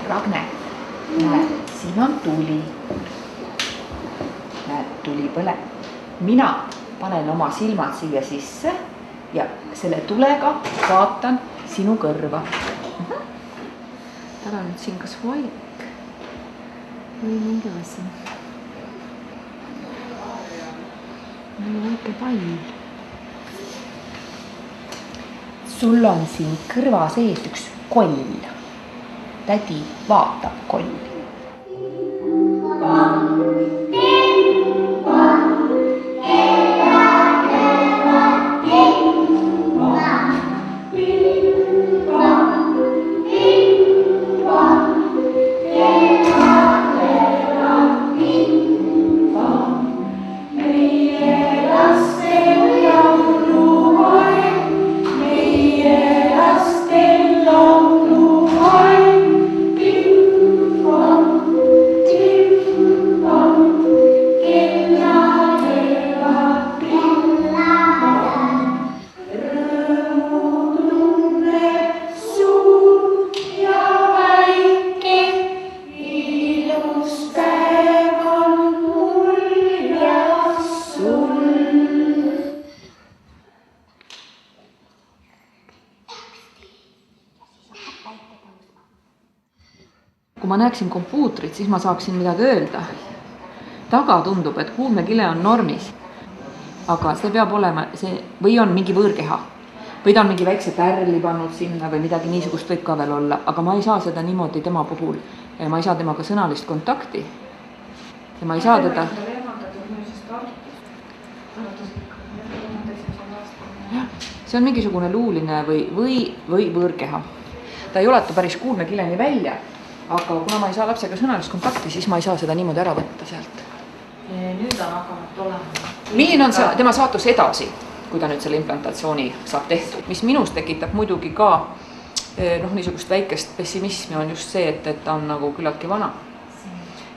Ragne, näed, siin on tuli. Näed, tuli põleb. Mina panen oma silmad siia sisse ja selle tulega vaatan sinu kõrva. Tal on nüüd siin kas vaik või mingi asi. Väike pall. Sul on siin kõrva sees üks koll. Tädi vaatab kolli. Kui ma näeksin kompuutrit, siis ma saaksin midagi öelda. Taga tundub, et kuulmekile on normis, aga see peab olema, või on mingi võõrkeha, või ta on mingi väikse pärli pannud sinna või midagi niisugust võib ka veel olla, aga ma ei saa seda niimoodi tema puhul. Ma ei saa temaga sõnalist kontakti ja ma ei saa teda... See on mingisugune luuline või võõrkeha. Ta ei ulatu päris kuulmekileni välja, aga kuna ma ei saa lapsega sõnalist kontakti, siis ma ei saa seda niimoodi ära võtta sealt. Nüüd on hakanud olema. Milline on tema saatus edasi, kui ta nüüd selle implantatsiooni saab tehtud? Mis minus tekitab muidugi ka niisugust väikest pessimismi on just see, et ta on nagu küllaltki vana.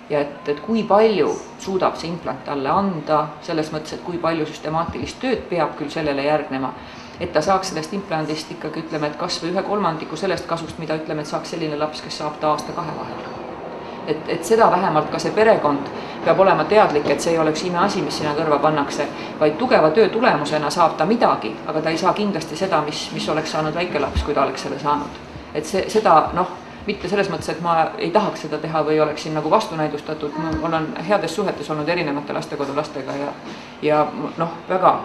Ja et kui palju suudab see implant talle anda, selles mõttes, et kui palju süstemaatilist tööd peab küll sellele järgnema, et ta saaks sellest implandist ikkagi ütleme, et kas või 1/3 sellest kasust, mida ütleme, et saaks selline laps, kes saab ta aasta-2 vahel. Et seda vähemalt ka see perekond peab olema teadlik, et see ei oleks imeasi, mis sinna kõrva pannakse, vaid tugeva töö tulemusena saab ta midagi, aga ta ei saa kindlasti seda, mis oleks saanud väike laps, kui ta oleks selle saanud. Et seda, mitte selles mõttes, et ma ei tahaks seda teha või oleksin nagu vastunäidustatud, ma olen heades suhetes olnud erinevate lastekodulastega ja väga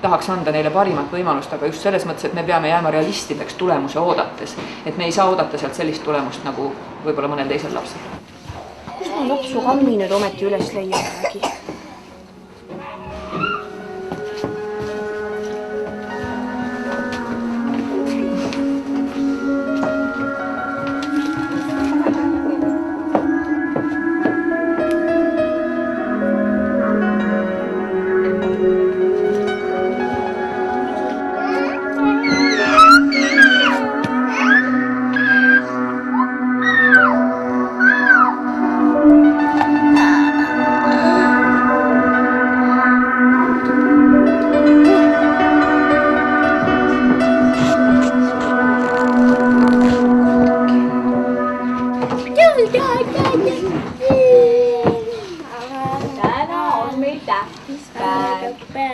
tahaks anda neile parimat võimalust, aga just selles mõttes, et me peame jääma realistideks tulemuse oodates, et me ei saa oodata sealt sellist tulemust nagu võib-olla mõnel teisel lapsel. Kus ma lapsu kammi nüüd ometi üles leiamegi?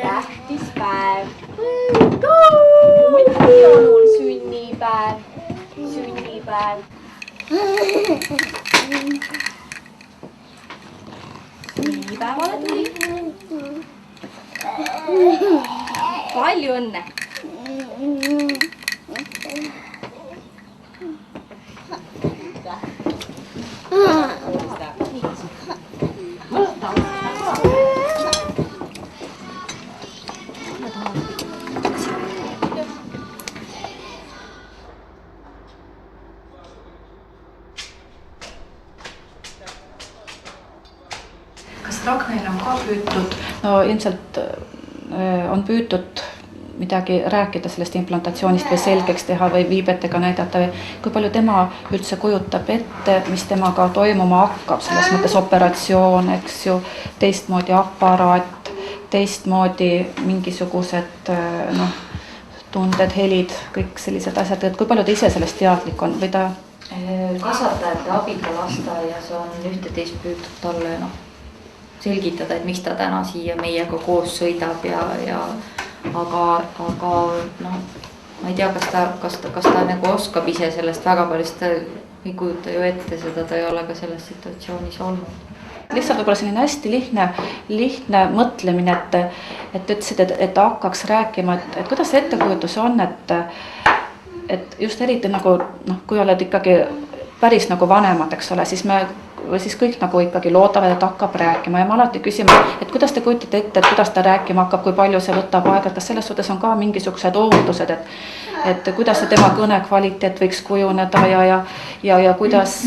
Tähtis päev. Muidugi on mul sünnipäev. Sünnipäevale tuli. Palju õnne. ka püütud, no ilmselt on püütud midagi rääkida sellest implantatsioonist või selgeks teha või viibetega näidata või kui palju tema üldse kujutab ette, mis temaga toimuma hakkab, selles mõttes operatsioon, eks ju, teistmoodi aparaat, teistmoodi mingisugused tunded, helid, kõik sellised asjad, et kui palju ta ise sellest teadlik on või ta? Kasvatajate abiga lasteaias on ühte-teist püütud talle selgitada, et miks ta täna siia meiega koos sõidab aga ma ei tea, kas ta nagu oskab ise sellest väga palju, sest ta ei kujuta ju ette seda, ta ei ole ka selles situatsioonis olnud. Lihtsalt võib-olla selline hästi lihtne mõtlemine, et ütlesid, et ta hakkaks rääkima, et kuidas see ettekujutus on, et just eriti kui oled ikkagi päris vanemad, eks ole, siis kõik ikkagi loodavad, et hakkab rääkima ja me alati küsime, et kuidas te kujutate ette, et kuidas ta rääkima hakkab, kui palju see võtab aega, et kas selles suhtes on ka mingisugused ootused, et kuidas see tema kõne kvaliteet võiks kujuneda ja kuidas,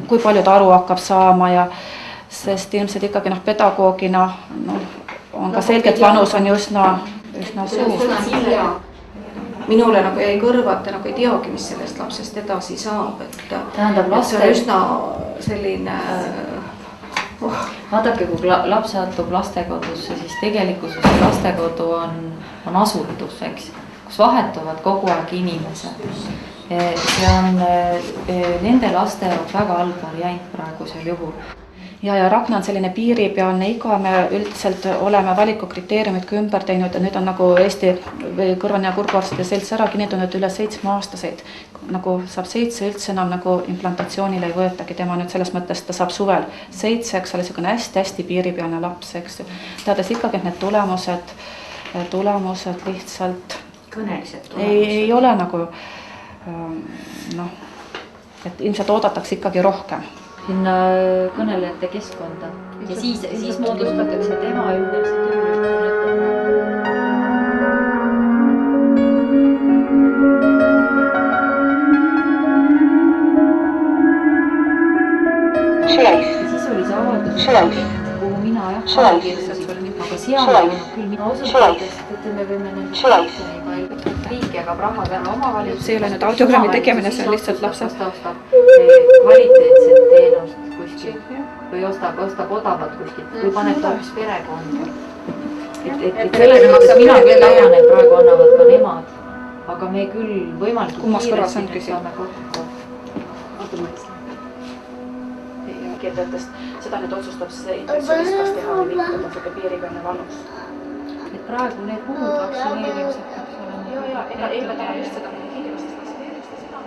kui palju ta aru hakkab saama sest ilmselt ikkagi pedagoogina on ka selge, et vanus on ju üsna suur. Minule jäi kõrva, et ta ei teagi, mis sellest lapsest edasi saab, et see on üsna selline... Vaadake, kui laps satub lastekodusse, siis tegelikkuses lastekodu on asutus, eks, kus vahetuvad kogu aeg inimesed. See on nende laste jaoks väga halb variant praegusel juhul. Ja Ragna on selline piiripealne iga, me üldiselt oleme valikukriteeriumid ümber teinud ja nüüd on Eesti kõrva- ja kurguarstide selts ära kinnitanud üle 7-aastaseid. Saab 7 üldse enam implantatsioonile ei võetagi, tema nüüd selles mõttes ta saab suvel 7, eks ole, selline hästi piiripealne laps, eks ju. Teades ikkagi, et need tulemused lihtsalt kõnelised ei ole et ilmselt oodatakse ikkagi rohkem. Sinna kõnelejate keskkonda ja siis moodustatakse tema ümber see töörühm. Ja siis oli see avaldus, kuhu mina kirjutasin, aga seal ei olnud küll mina osutades, et me võime nende riik jagab raha täna omavalitsus. See ei ole nüüd audiogrammi tegemine, see on lihtsalt lapse. Kvaliteetset teenust kuskil või ostab odavat kuskil või paneb ta hoopis perekonda. Et selles mõttes mina küll tahan, et praegu annavad ka nemad, aga me küll võimalikult kiiresti saame kokku. Seda nüüd otsustab see infektsionist, kas teha või mitte, on selline piiripealne valus. Et praegu need muud vaktsineerimised peaks olema. Ei, me tahame just seda kiirustest vaktsineerimist ja seda.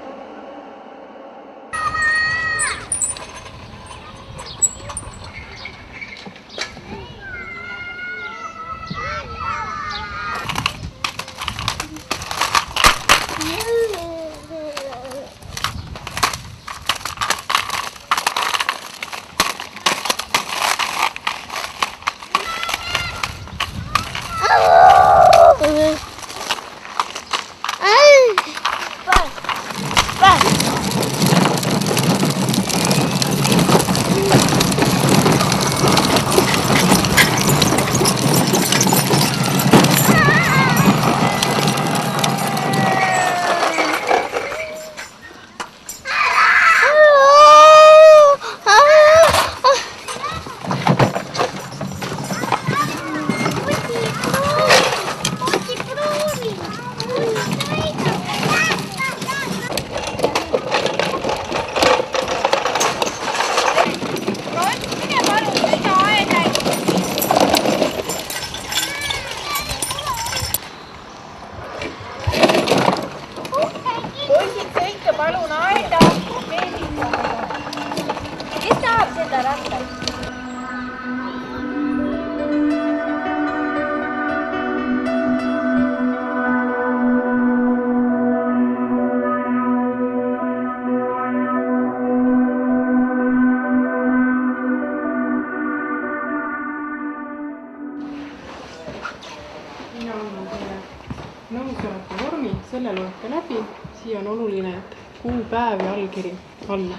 nõusoleku vormi, selle loete läbi, siia on oluline, et kuupäev ja allkiri alla.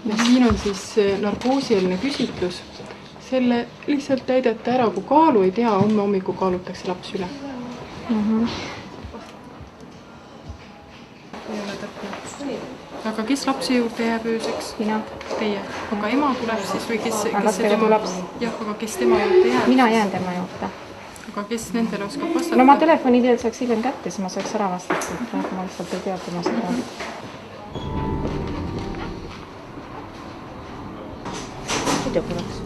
Ja siin on siis narkoosieelne küsitlus, selle lihtsalt täidate ära, kui kaalu ei tea, homme hommikul kaalutakse laps üle. Aga kes lapse juurde jääb ööseks? Mina. Teie. Aga ema tuleb siis või kes lastega laps. Jah, aga kes tema juurde jääb? Mina jään tema juurde. Aga kes nendele oskab vastata? No ma telefoni teel saaks hiljem kätte, siis ma saaks ära vastata, et praegu ma lihtsalt ei tea tema seda. Muidu poleks.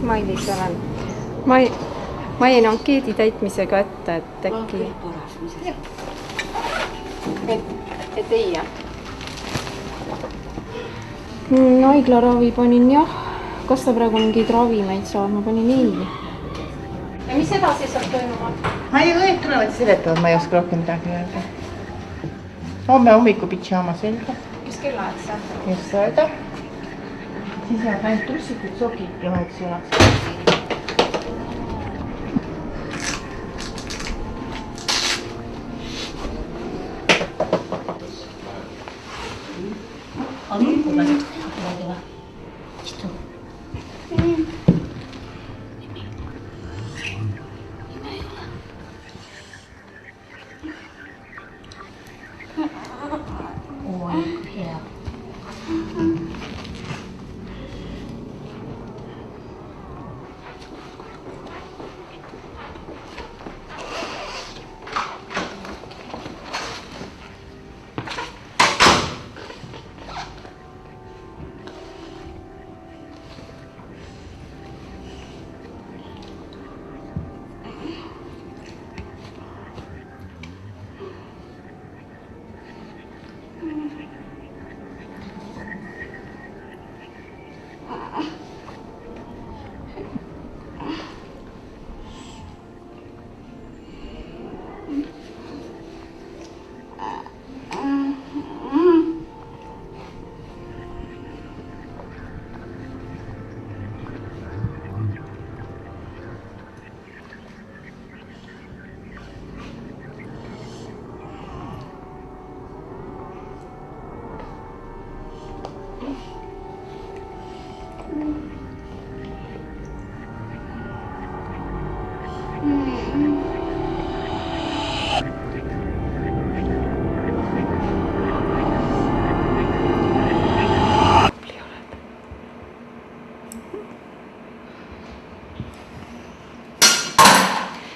Mailis olen. Ma jäin ankeedi täitmisega ette, et äkki... Et ei jää. Haiglaravi panin jah. Kas ta praegu mingeid ravimeid saab? Ma panin ei. Ja mis edasi saab toimuma? Ma ei õed tulevad seletavad, ma ei oska rohkem midagi öelda. Homme hommiku pidžaama selga. Mis kellaajad see? Just öelda. Siis jääb ainult trussikud, sokid ja muud sõnaks.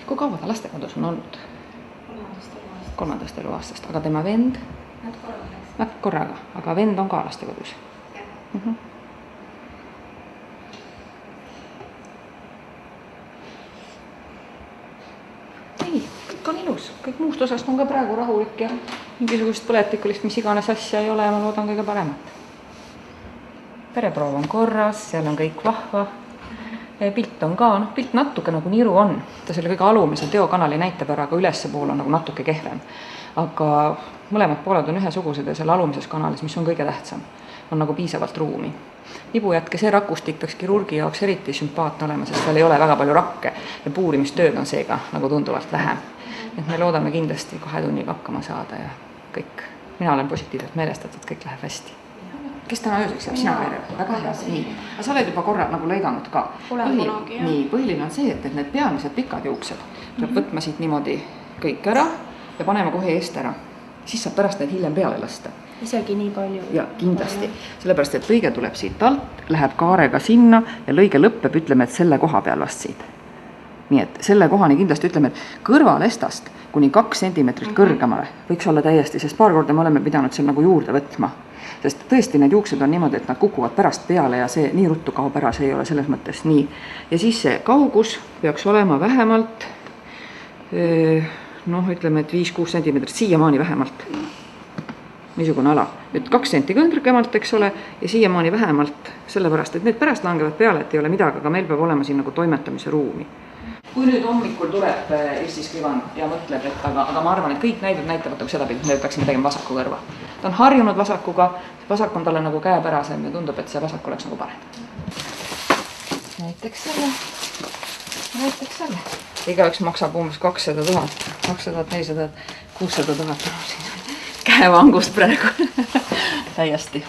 Kui kaua ta lastekodus on olnud? 3. eluaastast, aga tema vend? Nad korraga, aga vend on ka lastekodus? Ei, kõik on ilus, kõik muust osast on ka praegu rahulik ja mingisugust põletikulist, mis iganes asja ei ole ja ma loodan kõige paremat. Pereproov on korras, seal on kõik vahva. Pilt on ka, pilt natuke nagu niru on. Ta selle kõige alumise teokanali näitab ära, aga ülesse pool on nagu natuke kehvem. Aga mõlemad pooled on ühesugused ja selle alumises kanalis, mis on kõige tähtsam, on nagu piisavalt ruumi. Nibujätke see rakustik peaks kirurgi jaoks eriti sümpaatne olema, sest seal ei ole väga palju rakke ja puurimistööd on seega nagu tunduvalt vähem. Et me loodame kindlasti 2 tunniga hakkama saada ja kõik. Mina olen positiivselt meelestatud, kõik läheb hästi. Kes täna ööseks jääb? Sina Kaire? Väga hea. Nii. Aga sa oled juba korra nagu lõiganud ka. Põhiline on see, et need peamised pikad juuksed tuleb võtma siit niimoodi kõik ära ja panema kohe eest ära. Siis saab pärast need hiljem peale lasta. Isegi nii palju? Ja kindlasti. Sellepärast, et lõige tuleb siit alt, läheb kaarega sinna ja lõige lõppeb, ütleme, et selle koha peal vast siit. Nii et selle kohani kindlasti ütleme, et kõrvalestast kuni 2 sentimeetrit kõrgemale võiks olla täiesti, sest paar korda me oleme pidanud seal nagu juurde võtma. Sest tõesti need juuksed on niimoodi, et nad kukuvad pärast peale ja see nii ruttu kaob ära, see ei ole selles mõttes nii. Ja siis see kaugus peaks olema vähemalt, ütleme, et 5-6 sentimeetrit, siiamaani vähemalt. Niisugune ala. Nüüd 2 senti kõrgemalt, eks ole, ja siiamaani vähemalt, sellepärast, et need pärast langevad peale, et ei ole midagi, aga meil peab olema siin nagu toimetamise ruumi. Kui nüüd hommikul tuleb Erstis Krivan ja mõtleb, et aga ma arvan, et kõik näitavad seda pildi, me peaksime tegema vasaku kõrva. Ta on harjunud vasakuga, vasak on talle nagu käepärasem ja tundub, et see vasak oleks nagu parem. Näiteks selle. Igaüks maksab umbes 200 000, 200 000, 400 000, 600 000 käevangust praegu. Täiesti.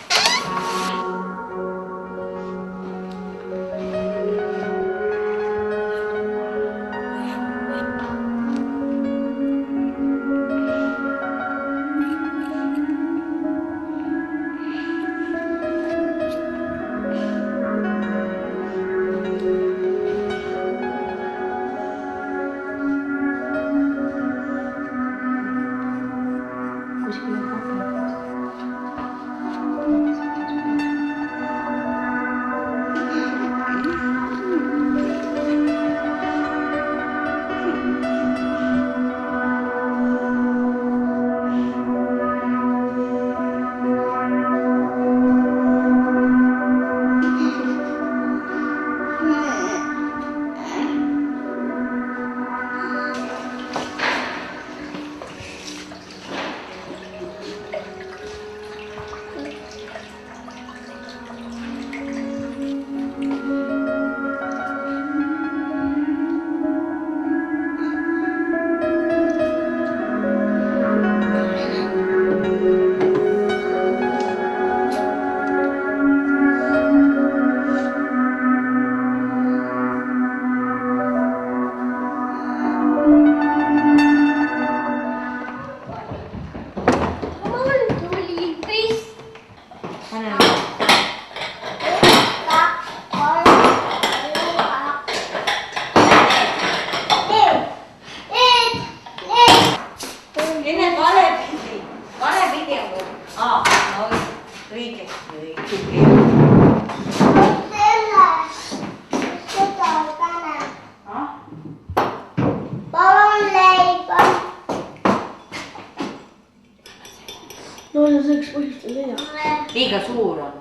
võiks põhjustada hea. liiga suur on,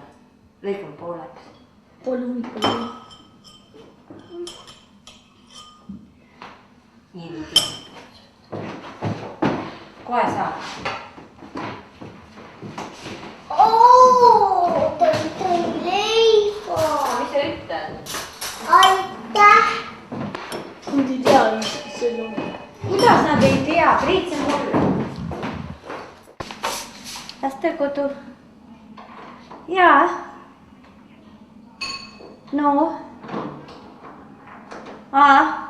lõikame pooleks. Pool hommikul või? nii, kohe saab. leiba. mis sa ütled? Aitäh. Nad ei tea lihtsalt seda. Kuidas nad ei tea? Priit, see on mulle. Lastekodu. Jaa. No. Aa.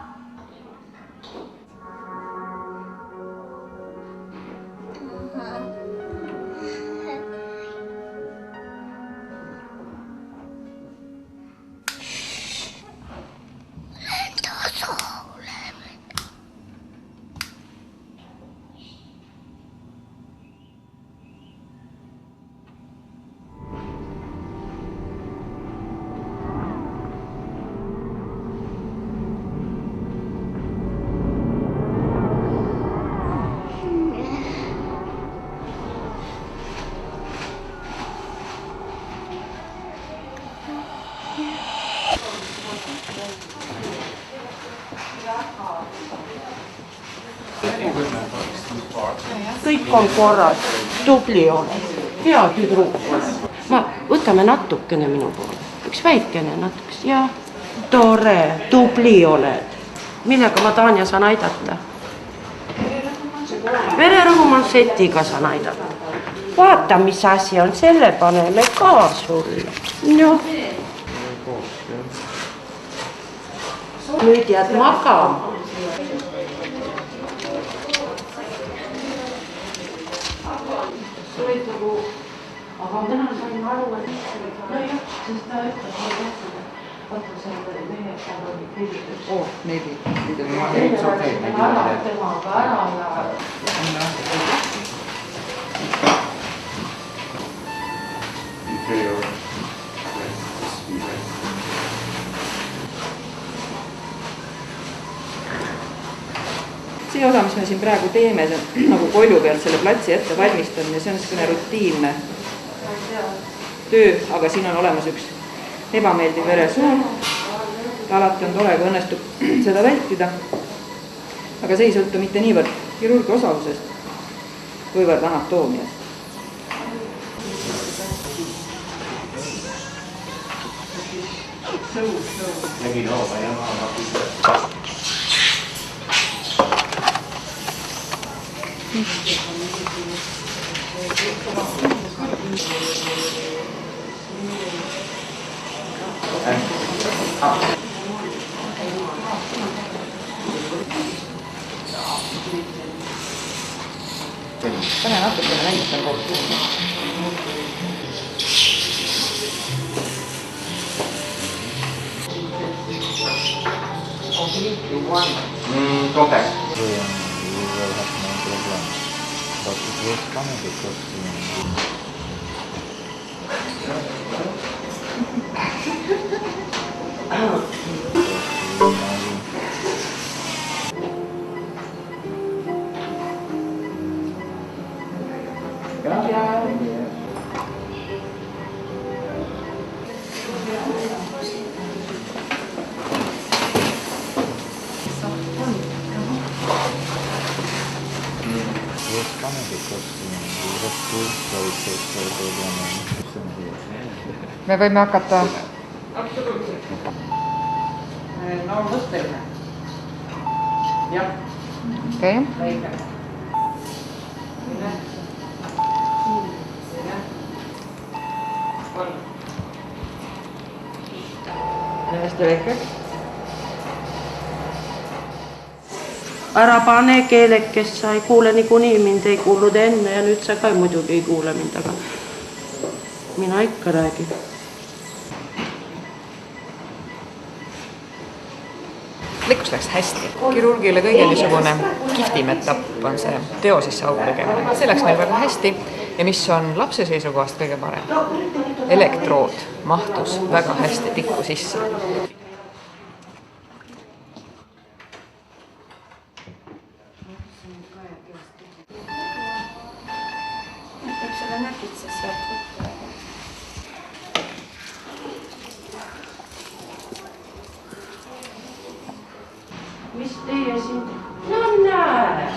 kõik on korras, tubli oled, hea tüdruk. võtame natukene minu poole, üks väikene natukene, jah, tore, tubli oled. millega ma, Tanja, saan aidata? vererõhu mansetiga saan aidata. vaata, mis asi on, selle paneme ka sulle. noh. nüüd jääd magama. aga täna sain aru, et nojah, sest ta ütles mulle tähtsalt, et vaata selle mehe seal oli kõigides. Oh, maybe. ära temaga ära ja. see osa, mis me siin praegu teeme, see on nagu kolju pealt selle platsi ettevalmistamine, see on niisugune rutiinne töö, aga siin on olemas üks ebameeldiv veresoon. alati on tore, kui õnnestub seda vältida. aga see ei sõltu mitte niivõrd kirurgi osavusest, kuivõrd anatoomiast. pane natukene väiksem kokku. Contact. me võime hakata. no mõtteline. jah. okei okay.. hästi väike. ära pane keelekest, sa ei kuule niikuinii, mind ei kuulnud enne ja nüüd sa ka muidugi ei kuule mind, aga mina ikka räägin. Likus läks hästi. Kirurgile kõige niisugune kihvtim etapp on see teo sisse augu tegemine. See läks meil väga hästi ja mis on lapse seisukohast kõige parem? Elektrood mahtus väga hästi tikku sisse. peab selle näpitsa sealt võtta. mis teie siin? No näe,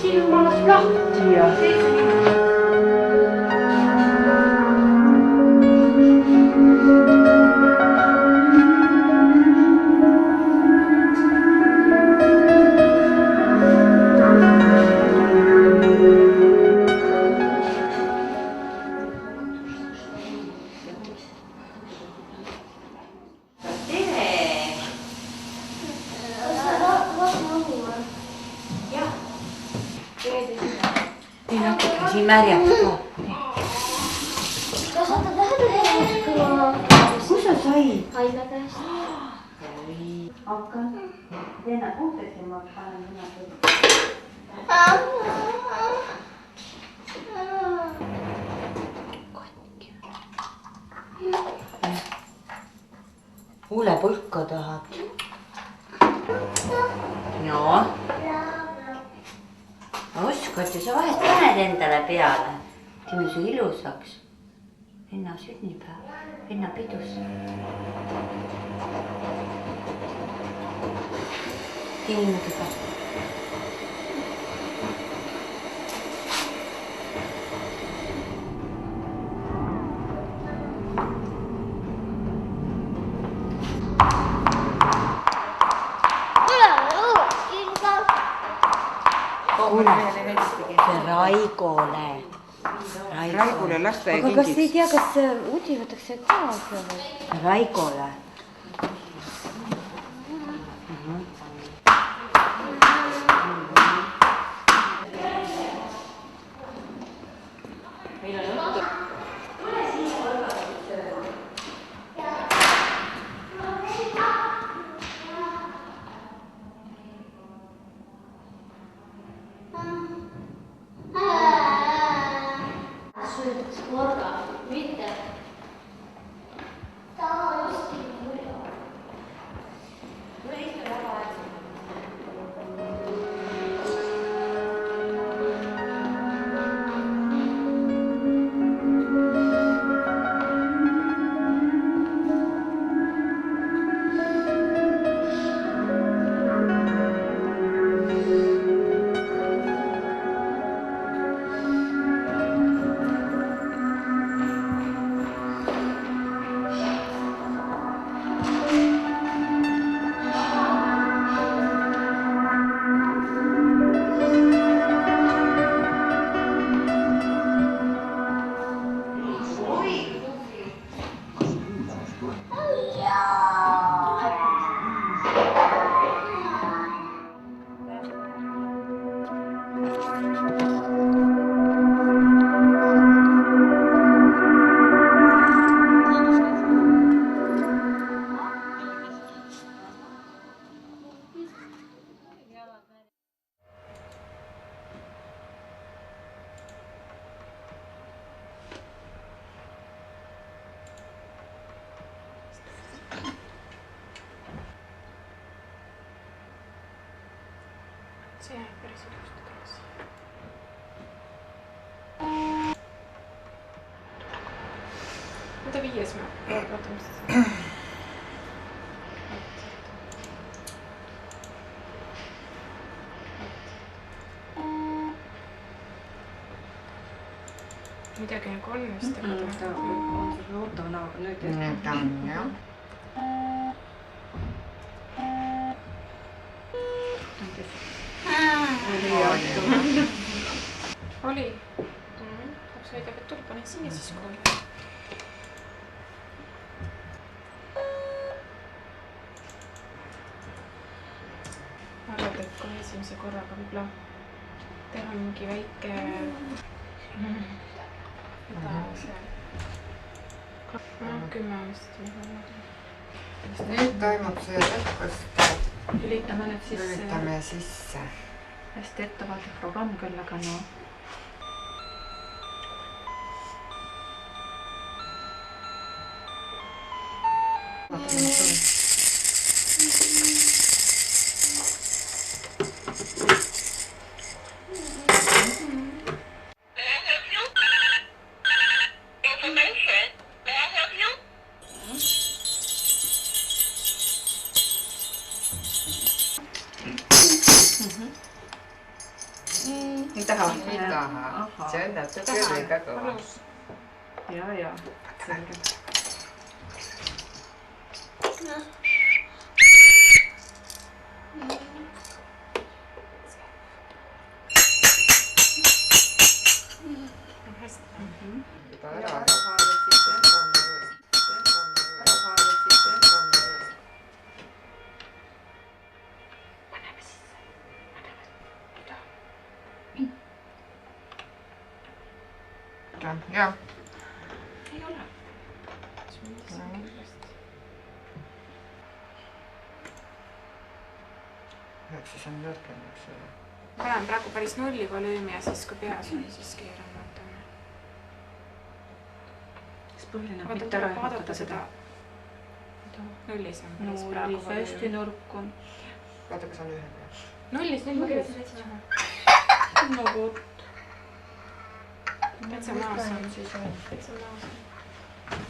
silm alles lahti ja. siin märjaks ka. kas sa tahad ka? Kus sa said? Haigla käest. Hakka. Teena puhtasti ma panen mina. Huulepulka tahad? No. Oskad ju, sa vahest paned endale peale. Teeme su ilusaks. Venna sünnipäev, venna pidus. Kingi ka. Raigole. Raigule lasteaiakingid. Aga kas ei tea, kas Udi võtakse kaasa või? Raigole. Söödaks korra, mitte. see jääb päris ilusti tagasi. Mida 5. me vaatame seda. midagi nagu on vist, aga ta ootame näoga nüüd. Need on jah. oli. Laps väidab, et tuleb, panen siia siis kooli. arvad, et kui esimese korraga võib-olla teha mingi väike no 10 aastat. Nüüd toimub see lõhkus. Lülitame nüüd sisse. Lülitame sisse. Hästi ettevaatlik programm küll, aga no. ei taha? ei taha. See on natuke liiga kõva. Ja. Selge. Juba ära. Jah. Ei ole. Siis on nõrkem, eks ole. panen praegu päris nulli volüümi ja siis kui peas on, siis keeran natukene. Siis põhiline on mitte ära vaadata seda. Nullis on päris praegu volüümi. Hästi nõrk on. Vaata, kas on ühe peal. Nullis. No vot. Täitsa maas on siis. Täitsa maas on.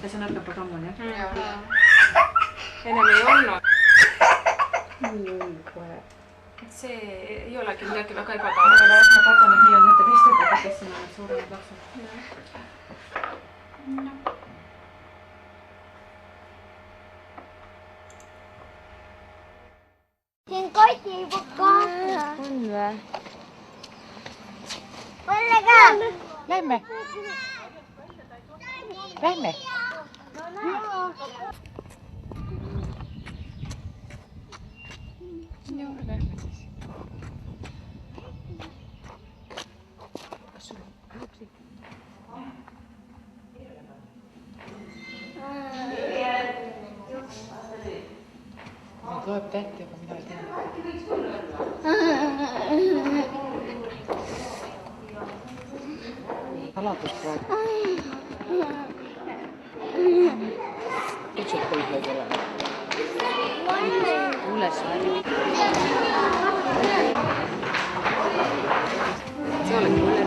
Ja see nõrgem programm on, jah? Ennem ei olnud. Kohe. See ei olegi midagi väga ebatavalist. Ma kardan, et nii on nende teiste peal, kes siin on suuremad lapsed. siin koti kaasa. On või? Mulle ka. Lähme. Lähme. Loeb tähti, aga mina ei tea. Alatus praegu. Lihtsalt kõik ei ole. Üles läbi. See olegi mulle.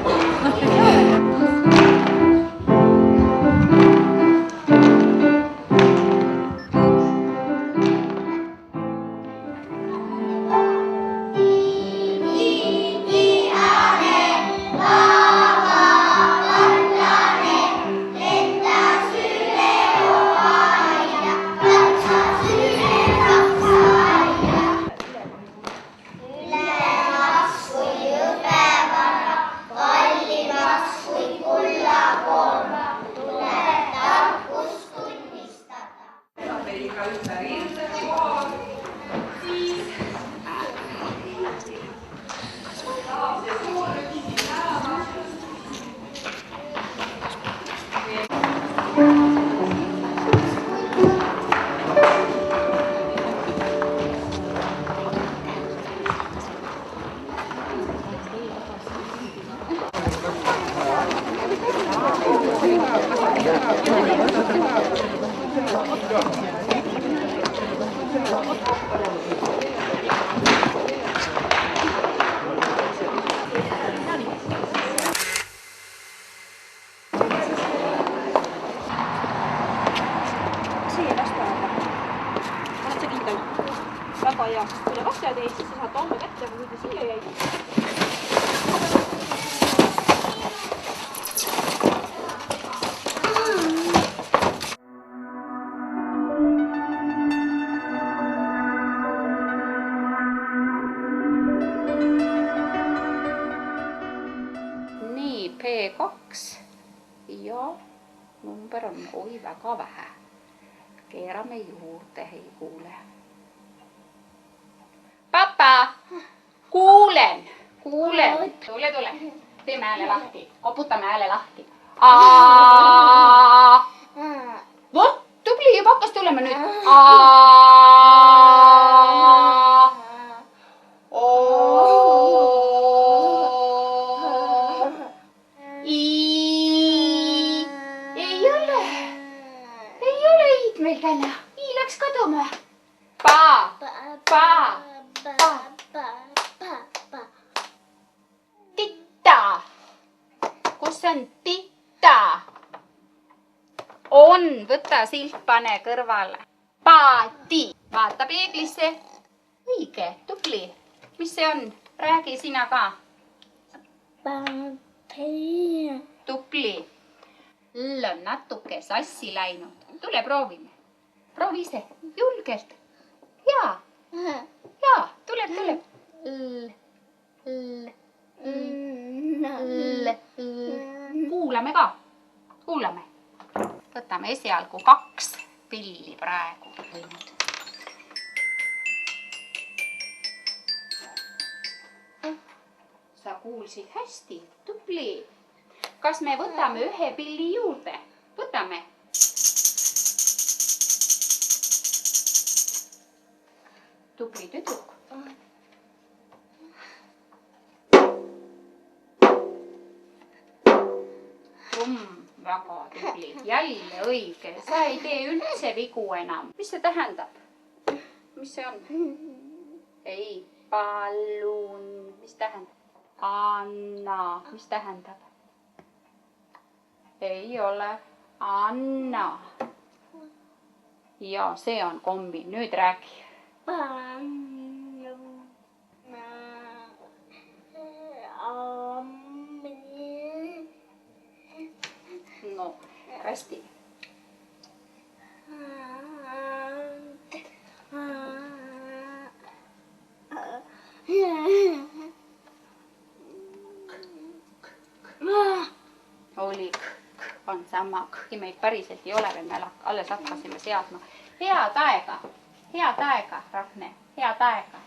Väga hea, sest kui te lasteaeda jäid, siis sa saad homme kätte, aga kui te siia jäid. Nii, P2 ja number on oi väga vähe. Keerame juurde, ei kuule. Papa, kuulen. Tule. Teeme hääle lahti, koputame hääle lahti. Vot, tubli, juba hakkas tulema nüüd. Ei ole iid meil täna, ii läks kaduma. Titta, kus on titta? On, võta silt, pane kõrvale. Paati, vaata peeglisse. Õige, tubli. Mis see on? Räägi sina ka. tubli. L on natuke sassi läinud. Tule proovime. Proovi ise. Julgelt. Jaa. Jaa, tuleb. Kuulame ka. Kuulame. Võtame esialgu 2 pilli praegu. Sa kuulsid hästi, tubli. Kas me võtame 1 pilli juurde? Võtame. Tubli tüdruk. Väga tubli. Jälle õige. Sa ei tee üldse vigu enam. Mis see tähendab? Mis see on? Ei, palun. Mis tähendab? Anna. Mis tähendab? Ei ole. Anna. Ja see on kombi. Nüüd räägi. No, hästi. Oli on sama ja meid päriselt ei ole veel, me alles hakkasime seadma. Head aega, Rahne, head aega.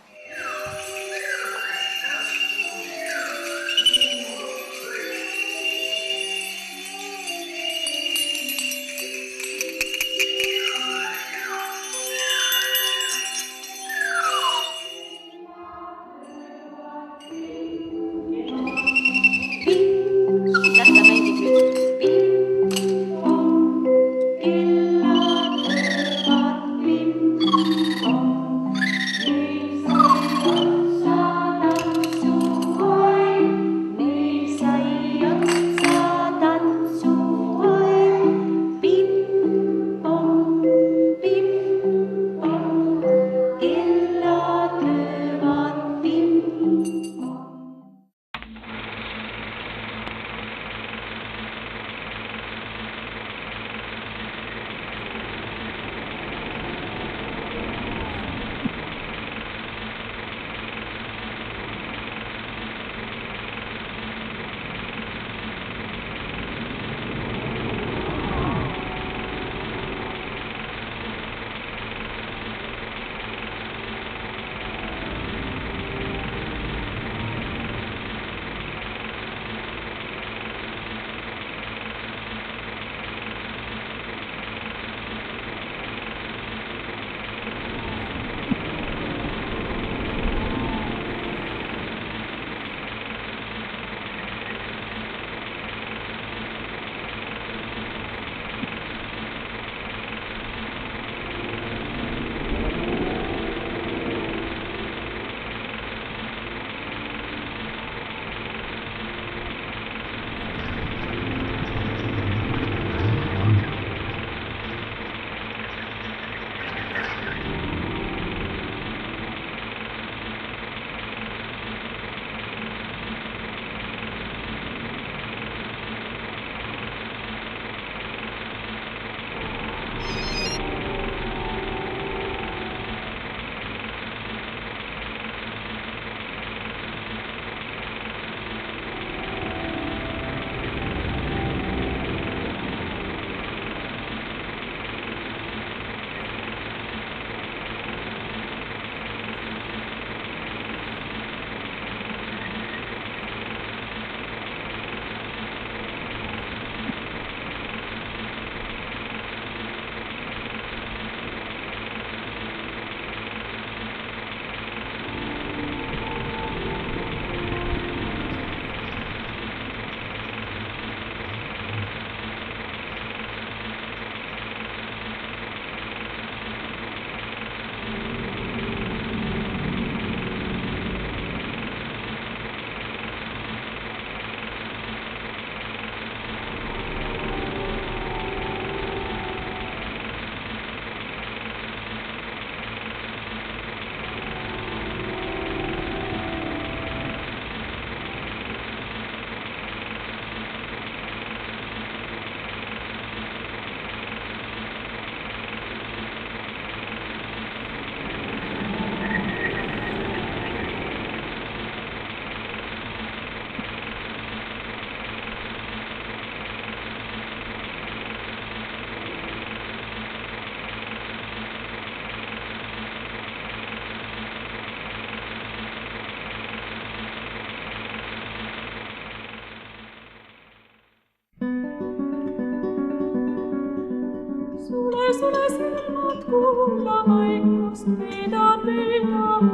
sulle silmad kuula vaikust, pida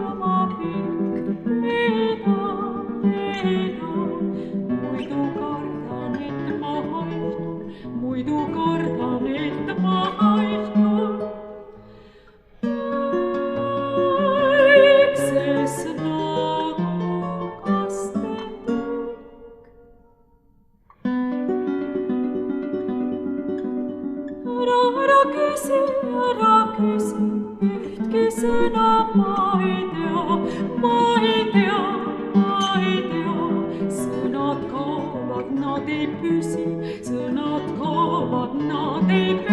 oma pilk, pida. Muidu kardan, et ma haistun. Väikses nagu kastetükk. Ära küsi, ühtki sõna ma ei tea. Sõnad kaovad, nad ei püsi, sõnad kaovad, nad ei püsi.